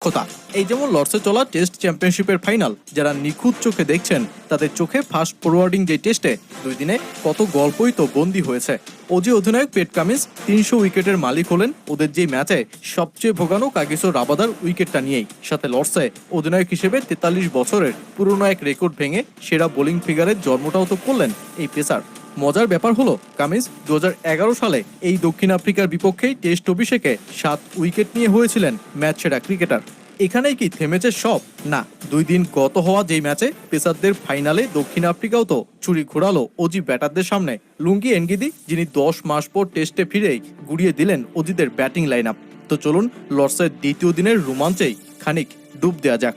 দক্ষতা। এই যেমন লর্ডসে চলা টেস্ট চ্যাম্পিয়নশিপের ফাইনাল, যারা নিখুঁত চোখে দেখছেন তাদের চোখে ফাস্ট ফরওয়ার্ডিং যে টেস্টে 2 দিনে কত গল্পই তো বন্দী হয়েছে। অজি অধিনায়ক পেট কামিন্স 300 উইকেটের মালিক হলেন ওদের যেই ম্যাচে সবচেয়ে ভোগানো কাগিসো রাবাদার উইকেটটা নিয়েই। সাথে লর্ডসে অধিনায়ক হিসেবে 43 বছরের পুরনো এক রেকর্ড ভেঙে সেরা বোলিং ফিগারের জন্মটাও তো করলেন এই পেসার। মজার ব্যাপার হলো, কামিন্স 2011 সালে এই দক্ষিণ আফ্রিকার বিপক্ষেই টেস্ট অভিষেকে 7 উইকেট নিয়ে হয়েছিলেন ম্যাচ সেরা ক্রিকেটার। এখানেই কি থেমেছে সব? না, 2 দিন গত হওয়া যেই ম্যাচে পেসারদের ফাইনালে দক্ষিণ আফ্রিকাও তো ছুরি ঘোরালো অজি ব্যাটারদের সামনে। লুঙ্গি এনগিদি, যিনি 10 মাস পর টেস্টে ফিরেই গুড়িয়ে দিলেন অজিদের ব্যাটিং লাইন আপ। তো চলুন লর্ডসের দ্বিতীয় দিনের রোমাঞ্চেই খানিক ডুব দেওয়া যাক।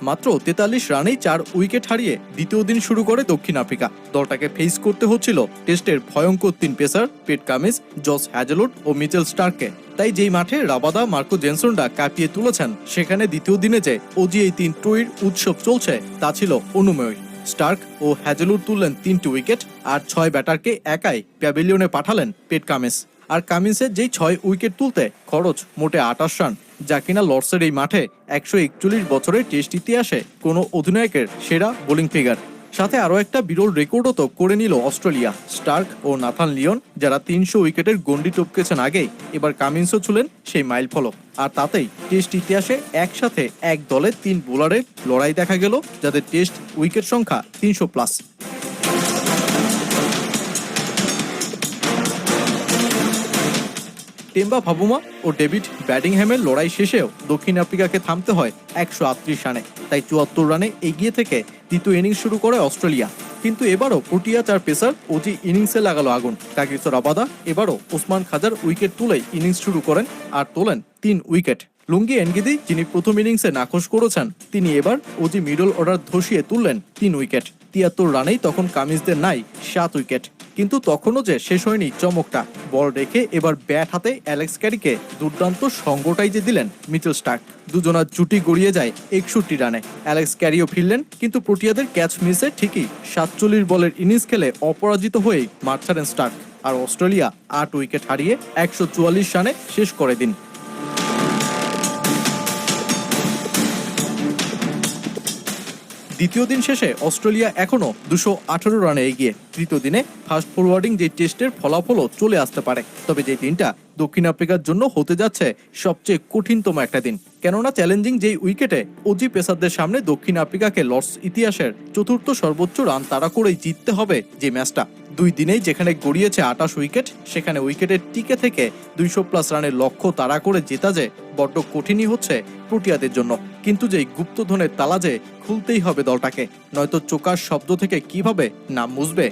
মাত্র 43 রানেই 4 উইকেট হারিয়ে দ্বিতীয় দিন শুরু করে দক্ষিণ আফ্রিকা। দলটাকে ফেস করতে হচ্ছিল টেস্টের ভয়ঙ্কর 3 pacer Pat Cummins, Josh Hazlewood ও মিচেল স্টার্ককে। তাই যেই মাঠে রাবাদা, মার্কো জেনসনরা কাঁপিয়ে তুলেছেন, সেখানে দ্বিতীয় দিনে যে অজি এই 3 ট্রয়ির উৎসব চলছে তা ছিল অনুমেয়। স্টার্ক ও হ্যাজেলউড তুললেন 3টি উইকেট, আর 6 ব্যাটারকে একাই প্যাভিলিয়নে পাঠালেন পেট কামিন্স। আর কামিন্সের যেই 6 উইকেট তুলতে খরচ মোটে 28 রান, যা কিনা লর্ডসের এই মাঠে 141 বছরের টেস্ট ইতিহাসে কোনো অধিনায়কের সেরা বোলিং ফিগার। সাথে আরও একটা বিরল রেকর্ডও তো করে নিল অস্ট্রেলিয়া। স্টার্ক ও নাথান লিওন, যারা 300 উইকেটের গন্ডি টপকেছেন আগেই, এবার কামিন্সও ছিলেন সেই মাইল ফলক। আর তাতেই টেস্ট ইতিহাসে একসাথে এক দলে 3 বোলারের লড়াই দেখা গেল, যাদের টেস্ট উইকেট সংখ্যা 300+। টেম্বা ভাবুমা ও ডেভিড ব্যাডিংহ্যামের লড়াই শেষেও দক্ষিণ আফ্রিকাকে থামতে হয় 138 রানে। তাই 74 রানে এগিয়ে থেকে দ্বিতীয় ইনিংস শুরু করে অস্ট্রেলিয়া। কিন্তু এবারও প্রোটিয়া 4 পেসার অজি ইনিংসে লাগালো আগুন। কাগিসো রাবাদা এবারও ওসমান খাজার উইকেট তুলেই ইনিংস শুরু করেন আর তোলেন 3 উইকেট। লুঙ্গি এনগিদি, যিনি প্রথম ইনিংসে নাখোশ করেছেন, তিনি এবার অজি মিডল অর্ডার ধসিয়ে তুললেন 3 উইকেট। 73 রানেই তখন কামিন্সদের নাই 7 উইকেট। কিন্তু তখনও যে শেষ হয়নি চমকটা। বল রেখে এবার ব্যাট হাতে অ্যালেক্স ক্যারিকে দুর্দান্ত সঙ্গটাই যে দিলেন মিচেল স্টার্ক। দুজনার জুটি গড়িয়ে যায় 61 রানে। অ্যালেক্স ক্যারিও ফিরলেন, কিন্তু প্রোটিয়াদের ক্যাচ মিসে ঠিকই 47 বলের ইনিংস খেলে অপরাজিত হয়েই মাঠ ছাড়েন স্টার্ক। আর অস্ট্রেলিয়া 8 উইকেট হারিয়ে 144 রানে শেষ করে দিন। দ্বিতীয় দিন শেষে অস্ট্রেলিয়া এখনও 218 রানে এগিয়ে। তৃতীয় দিনে ফাস্ট ফরওয়ার্ডিং যে টেস্টের ফলাফলও চলে আসতে পারে। তবে যে দিনটা দক্ষিণ আফ্রিকার জন্য হতে যাচ্ছে সবচেয়ে কঠিনতম একটা দিন, কেননা চ্যালেঞ্জিং যেই উইকেটে অজি পেসারদের সামনে দক্ষিণ আফ্রিকাকে লর্ডস ইতিহাসের 4র্থ সর্বোচ্চ রান তাড়া করেই জিততে হবে যে ম্যাচটা। 2 দিনেই যেখানে গড়িয়েছে 28 উইকেট, সেখানে উইকেটের টিকে থেকে 200+ রানের লক্ষ্য তাড়া করে জেতা যে বড্ড কঠিনই হচ্ছে প্রোটিয়াদের জন্য। কিন্তু যেই গুপ্তধনের তালা যে খুলতেই হবে দলটাকে, নয়তো চোকার শব্দ থেকে কিভাবে নাম মুছবে।